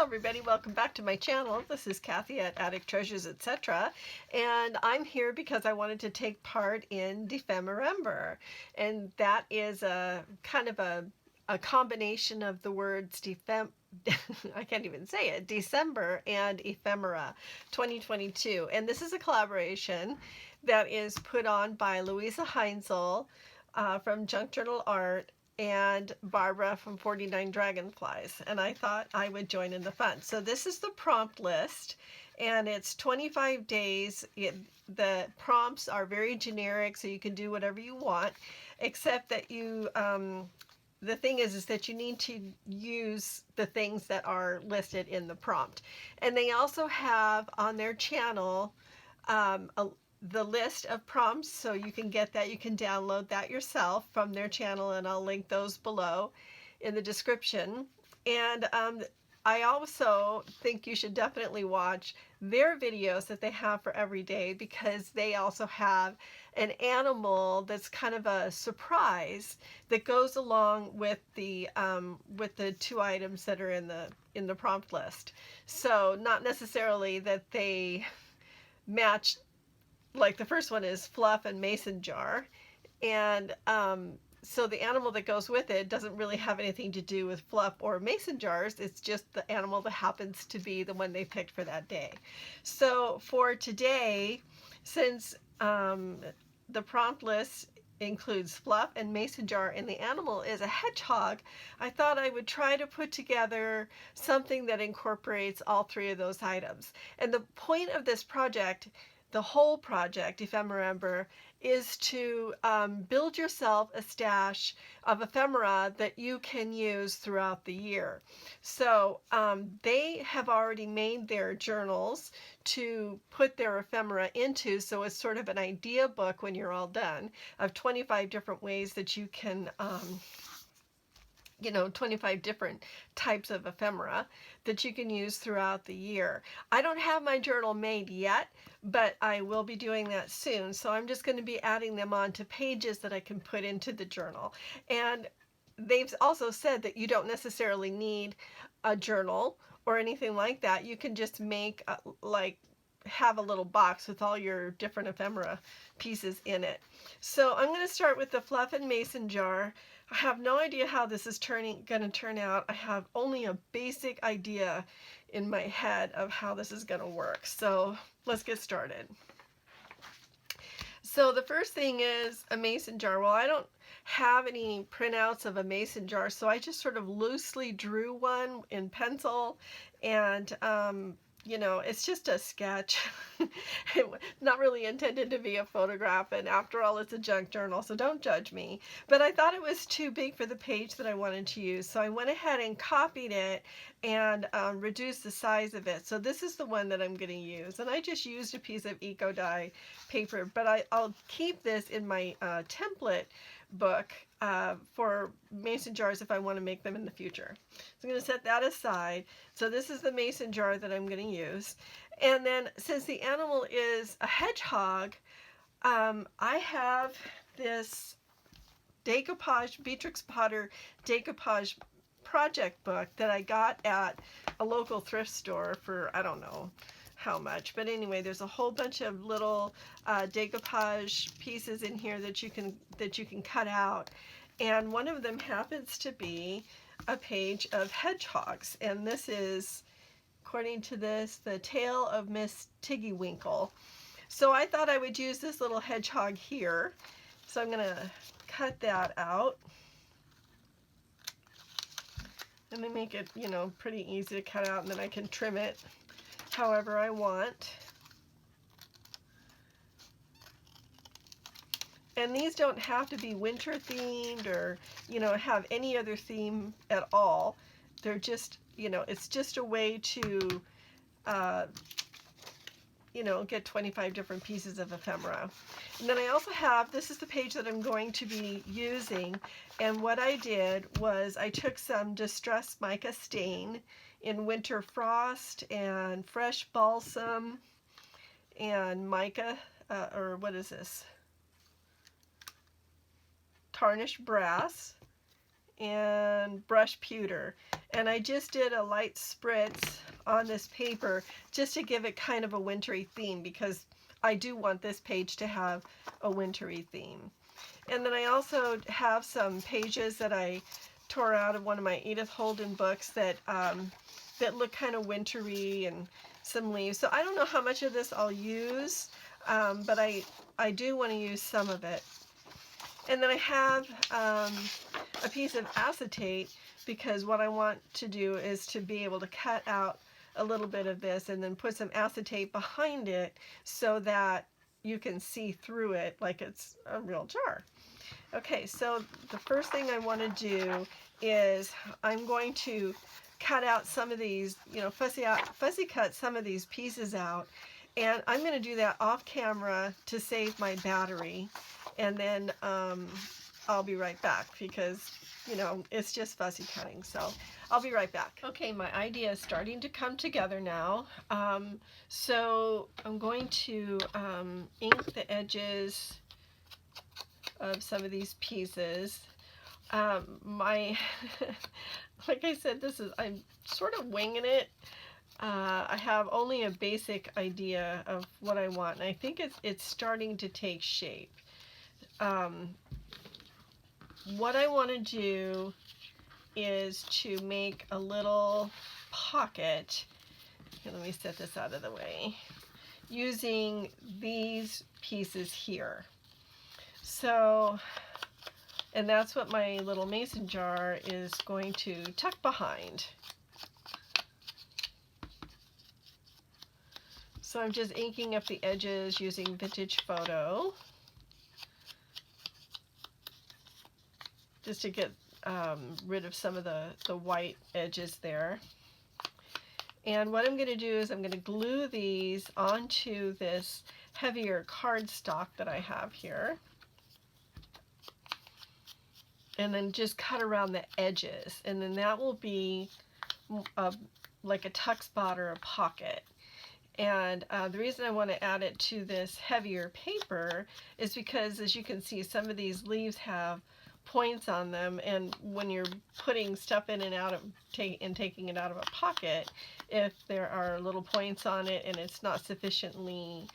everybody, welcome back to my channel. This is Kathy at Attic Treasures, etc. And I'm here because I wanted to take part in Ephemerember. And that is a kind of a combination of the words I can't even say it, December and Ephemera 2022. And this is a collaboration that is put on by Louisa Heinzel from Junk Journal Art and Barbara from 49 Dragonflies, and I thought I would join in the fun. So this is the prompt list, and it's 25 days. The prompts are very generic, so you can do whatever you want, except that you, the thing is that you need to use the things that are listed in the prompt. And they also have on their channel the list of prompts, so you can get that. You can download that yourself from their channel, and I'll link those below in the description. And I also think you should definitely watch their videos that they have for every day, because they also have an animal that's kind of a surprise that goes along with the two items that are in the prompt list. So not necessarily that they match. Like the first one is fluff and mason jar, and so the animal that goes with it doesn't really have anything to do with fluff or mason jars. It's just the animal that happens to be the one they picked for that day. So for today, since the prompt list includes fluff and mason jar and the animal is a hedgehog, I thought I would try to put together something that incorporates all three of those items. And the point of this project, the whole project, Ephemerember, is to build yourself a stash of ephemera that you can use throughout the year. So they have already made their journals to put their ephemera into, so it's sort of an idea book when you're all done of 25 different ways that you can 25 different types of ephemera that you can use throughout the year. I don't have my journal made yet, but I will be doing that soon. So I'm just going to be adding them onto pages that I can put into the journal. And they've also said that you don't necessarily need a journal or anything like that. You can just make have a little box with all your different ephemera pieces in it. So I'm going to start with the fluff and mason jar. I have no idea how this is going to turn out. I have only a basic idea in my head of how this is going to work. So let's get started. So the first thing is a mason jar. Well, I don't have any printouts of a mason jar, so I just sort of loosely drew one in pencil, and it's just a sketch. Not really intended to be a photograph, and after all, it's a junk journal, so don't judge me. But I thought it was too big for the page that I wanted to use, so I went ahead and copied it and reduced the size of it. So this is the one that I'm going to use, and I just used a piece of Eco Dye paper, but I'll keep this in my template book for mason jars if I want to make them in the future. So I'm going to set that aside. So this is the mason jar that I'm going to use. And then since the animal is a hedgehog, I have this decoupage, Beatrix Potter decoupage project book that I got at a local thrift store for, I don't know how much, but anyway, there's a whole bunch of little decoupage pieces in here that you can cut out, and one of them happens to be a page of hedgehogs, and this is, according to this, the tale of Miss Tiggywinkle. So I thought I would use this little hedgehog here, so I'm gonna cut that out. And then make it, pretty easy to cut out, and then I can trim it however I want. And these don't have to be winter themed or, have any other theme at all. They're just, it's just a way to, get 25 different pieces of ephemera. And then I also have, this is the page that I'm going to be using, and what I did was I took some distressed mica stain in Winter Frost and Fresh Balsam and mica, or what is this? Tarnished Brass, and brush pewter. And I just did a light spritz on this paper just to give it kind of a wintry theme, because I do want this page to have a wintry theme. And then I also have some pages that I tore out of one of my Edith Holden books that that look kind of wintry, and some leaves. So I don't know how much of this I'll use, but I do want to use some of it. And then I have a piece of acetate, because what I want to do is to be able to cut out a little bit of this and then put some acetate behind it so that you can see through it like it's a real jar. Okay, so the first thing I want to do is I'm going to cut out some of these, fussy cut some of these pieces out, and I'm going to do that off camera to save my battery, and then I'll be right back, because it's just fussy cutting, so I'll be right back. Okay, my idea is starting to come together now. So I'm going to ink the edges of some of these pieces. Like I said, I'm sort of winging it. I have only a basic idea of what I want, and I think it's starting to take shape. What I want to do is to make a little pocket. Here, let me set this out of the way, using these pieces here. So, and that's what my little mason jar is going to tuck behind. So I'm just inking up the edges using Vintage Photo, just to get rid of some of the white edges there. And what I'm going to do is I'm going to glue these onto this heavier cardstock that I have here, and then just cut around the edges, and then that will be like a tuck spot or a pocket. And the reason I want to add it to this heavier paper is because, as you can see, some of these leaves have points on them, and when you're putting stuff in and out of taking it out of a pocket, if there are little points on it and it's not sufficiently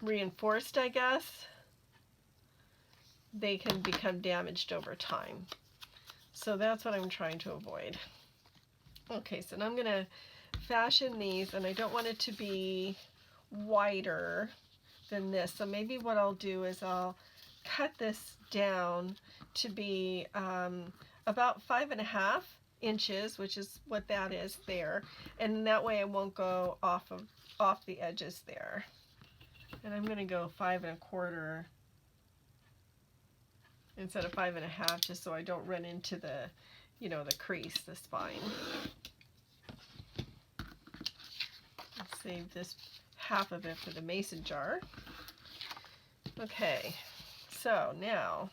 reinforced, I guess, they can become damaged over time. So that's what I'm trying to avoid. Okay, so now I'm going to fashion these, and I don't want it to be wider than this. So maybe what I'll do is I'll cut this down to be about 5.5 inches, which is what that is there, and that way I won't go off the edges there. And I'm going to go 5 1/4 instead of 5 1/2, just so I don't run into the the crease, the spine. Let's save this half of it for the mason jar. Okay, so now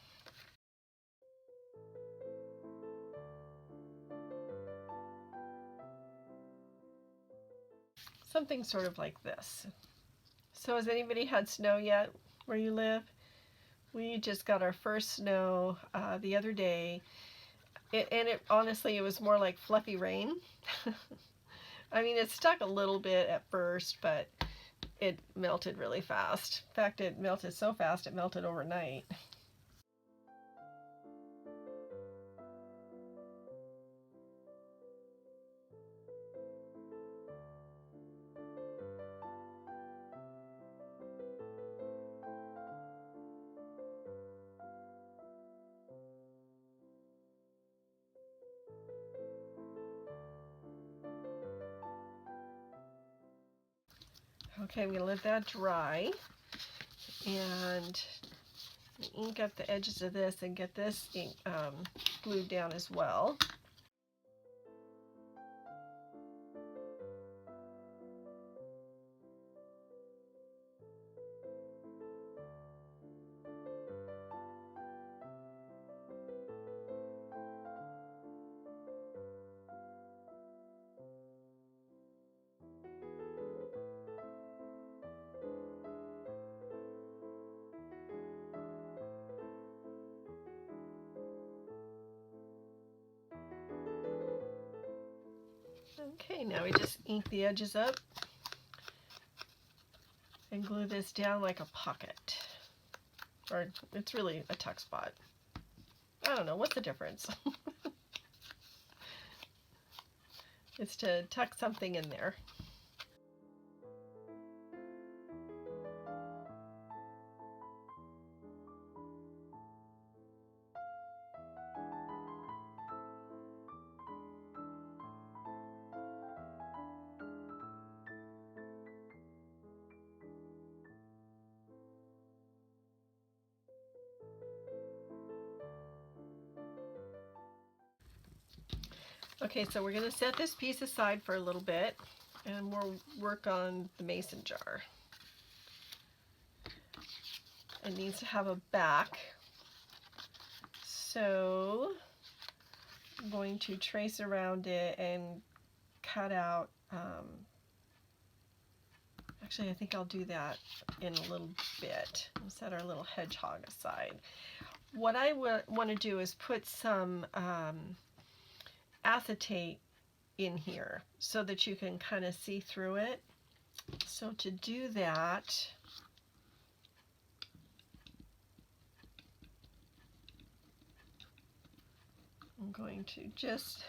something sort of like this. So has anybody had snow yet where you live? We just got our first snow the other day. Honestly, it was more like fluffy rain. I mean, it stuck a little bit at first, but it melted really fast. In fact, it melted so fast it melted overnight. Okay, I'm going to let that dry and ink up the edges of this and get this ink glued down as well. Okay, now we just ink the edges up and glue this down like a pocket. Or it's really a tuck spot. I don't know, what's the difference? It's to tuck something in there. Okay, so we're going to set this piece aside for a little bit and we'll work on the mason jar. It needs to have a back, so I'm going to trace around it and cut out, actually I think I'll do that in a little bit. We'll set our little hedgehog aside. What I want to do is put some acetate in here so that you can kind of see through it. So to do that, I'm going to just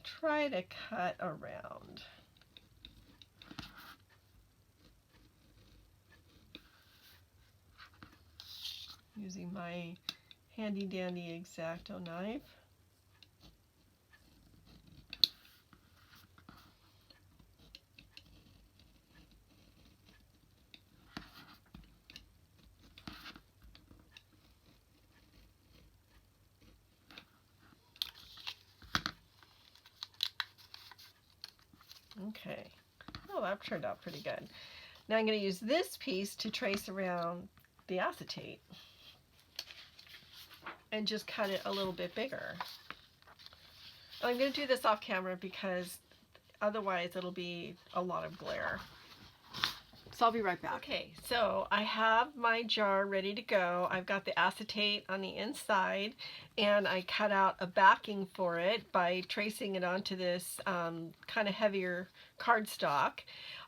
try to cut around. Using my handy dandy X-Acto knife. Okay, oh, that turned out pretty good. Now I'm going to use this piece to trace around the acetate and just cut it a little bit bigger. I'm going to do this off camera because otherwise it'll be a lot of glare. So I'll be right back. Okay, so I have my jar ready to go. I've got the acetate on the inside and I cut out a backing for it by tracing it onto this kind of heavier cardstock.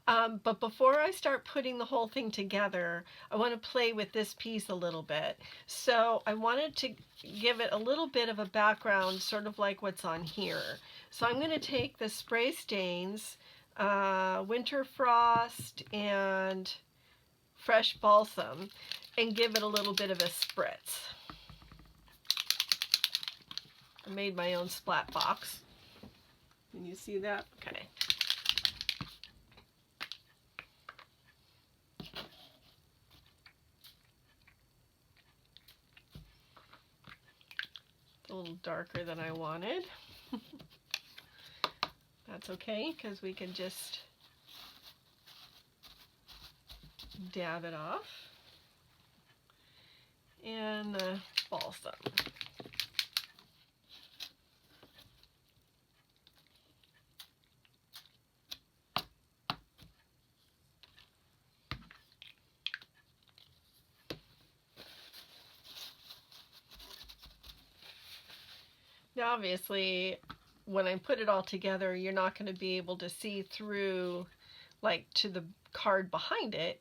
But before I start putting the whole thing together, I want to play with this piece a little bit. So I wanted to give it a little bit of a background, sort of like what's on here. So I'm going to take the spray stains, Winter Frost and Fresh Balsam, and give it a little bit of a spritz. I made my own splat box. Can you see that? Okay. It's a little darker than I wanted. That's okay, because we can just dab it off. And the balsam. Now obviously, when I put it all together, you're not going to be able to see through, like, to the card behind it,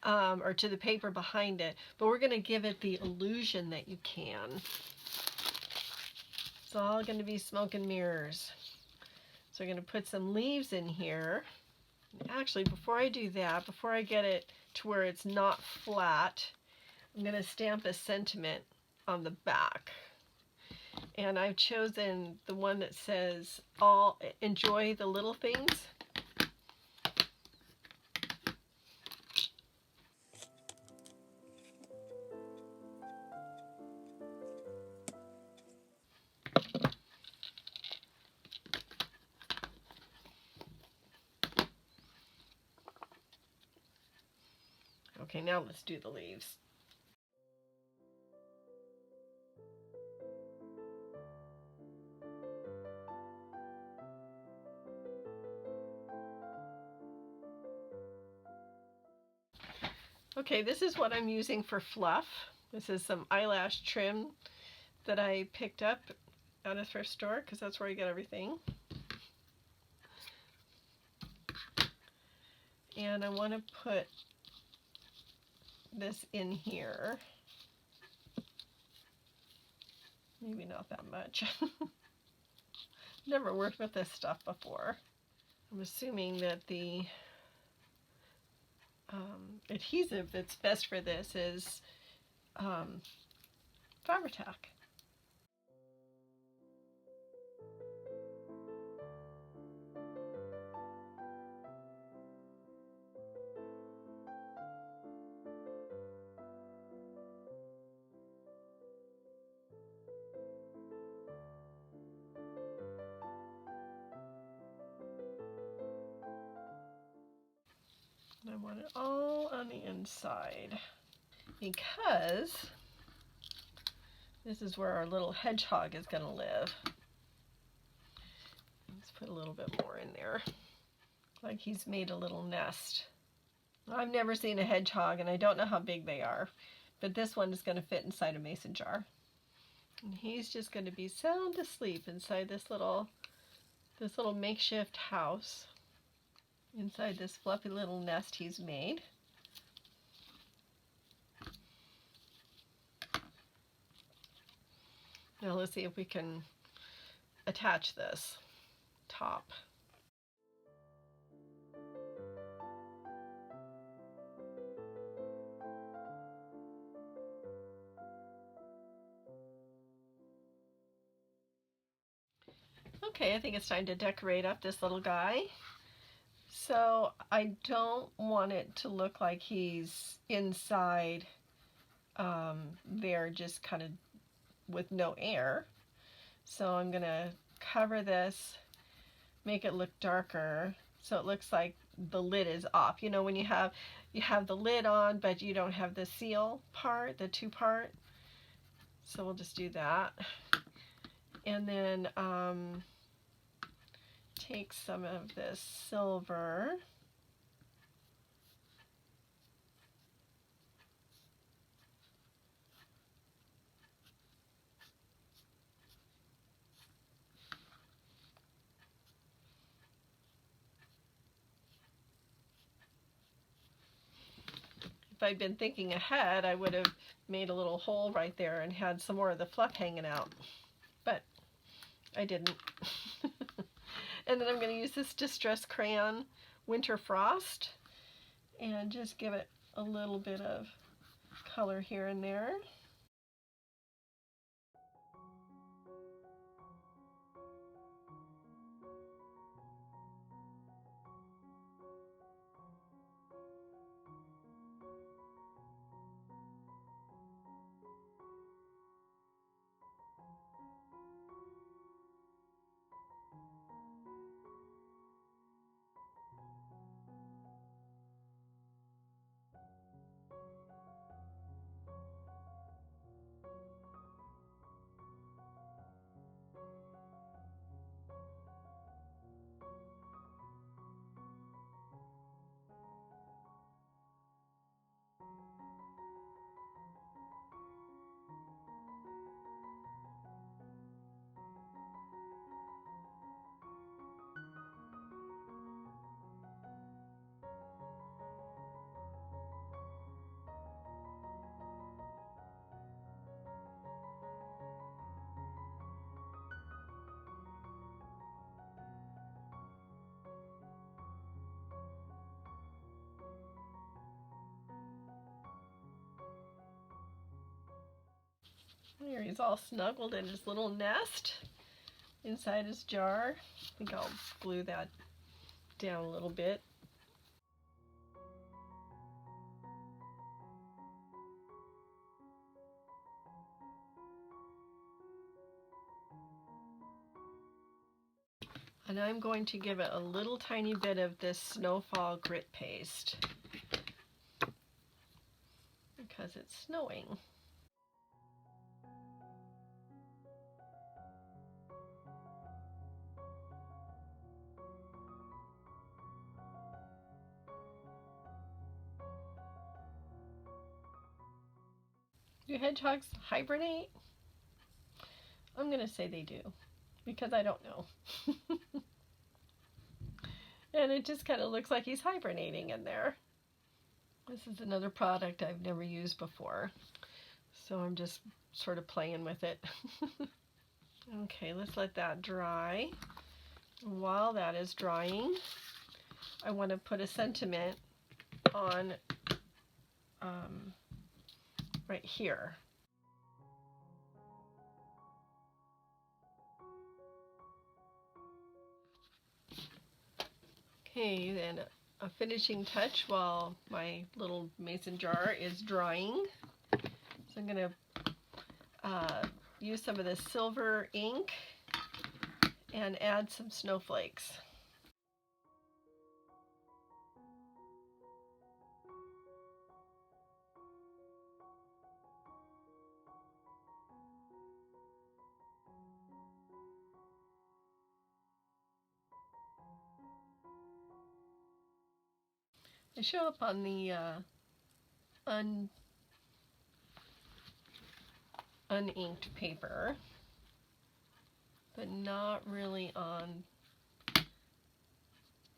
or to the paper behind it, but we're going to give it the illusion that you can. It's all going to be smoke and mirrors. So we're going to put some leaves in here. Actually, before I do that, before I get it to where it's not flat, I'm going to stamp a sentiment on the back. And I've chosen the one that says, "All enjoy the little things." Okay, now let's do the leaves. Okay, this is what I'm using for fluff. This is some eyelash trim that I picked up at a thrift store because that's where I get everything. And I want to put this in here. Maybe not that much. Never worked with this stuff before. I'm assuming that the adhesive that's best for this is Fabri-Tac. I want it all on the inside because this is where our little hedgehog is going to live. Let's put a little bit more in there. Like he's made a little nest. I've never seen a hedgehog and I don't know how big they are, but this one is going to fit inside a mason jar. And he's just going to be sound asleep inside this little makeshift house, inside this fluffy little nest he's made. Now let's see if we can attach this top. Okay, I think it's time to decorate up this little guy. So I don't want it to look like he's inside there just kind of with no air. So I'm gonna cover this, make it look darker so it looks like the lid is off. You know, when you have the lid on but you don't have the seal part, the two part. So we'll just do that. And then take some of this silver. If I'd been thinking ahead, I would have made a little hole right there and had some more of the fluff hanging out, but I didn't. And then I'm going to use this Distress Crayon Winter Frost and just give it a little bit of color here and there. There he's all snuggled in his little nest inside his jar. I think I'll glue that down a little bit. And I'm going to give it a little tiny bit of this Snowfall grit paste because it's snowing. Do hedgehogs hibernate? I'm going to say they do because I don't know. And it just kind of looks like he's hibernating in there. This is another product I've never used before, so I'm just sort of playing with it. Okay, let's let that dry. While that is drying, I want to put a sentiment on right here. Okay, then a finishing touch while my little mason jar is drying. So I'm going to use some of this silver ink and add some snowflakes. They show up on the uninked paper, but not really on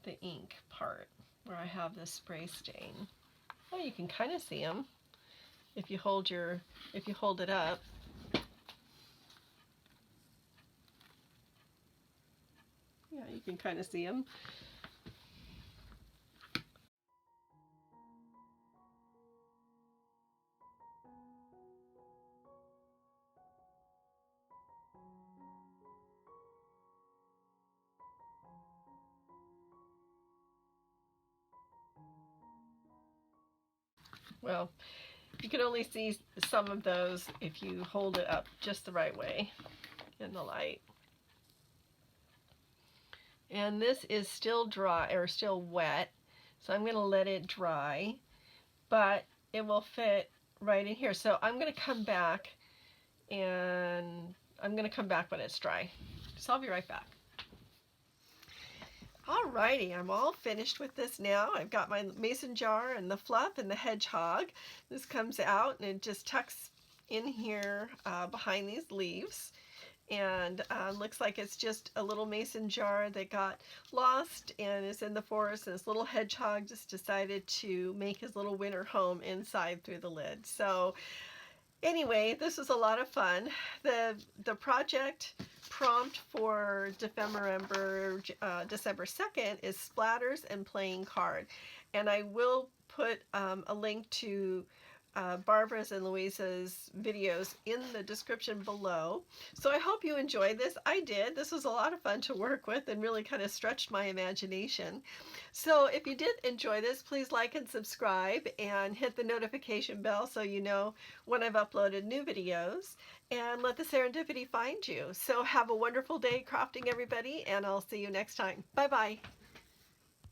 the ink part where I have the spray stain. Oh, you can kind of see them if you hold it up. Yeah, you can kind of see them. Well, you can only see some of those if you hold it up just the right way in the light. And this is still dry, or still wet, so I'm going to let it dry, but it will fit right in here. So I'm going to come back, and I'm going to come back when it's dry. So I'll be right back. Alrighty, I'm all finished with this now. I've got my mason jar and the fluff and the hedgehog. This comes out and it just tucks in here behind these leaves. And looks like it's just a little mason jar that got lost and is in the forest, and this little hedgehog just decided to make his little winter home inside through the lid. So anyway, this was a lot of fun. The project prompt for Ephemerember December 2nd is splatters and playing card. And I will put a link to Barbara's and Louisa's videos in the description below. So I hope you enjoyed this. I did. This was a lot of fun to work with and really kind of stretched my imagination. So if you did enjoy this, please like and subscribe and hit the notification bell so you know when I've uploaded new videos, and let the serendipity find you. So have a wonderful day crafting, everybody, and I'll see you next time. Bye-bye.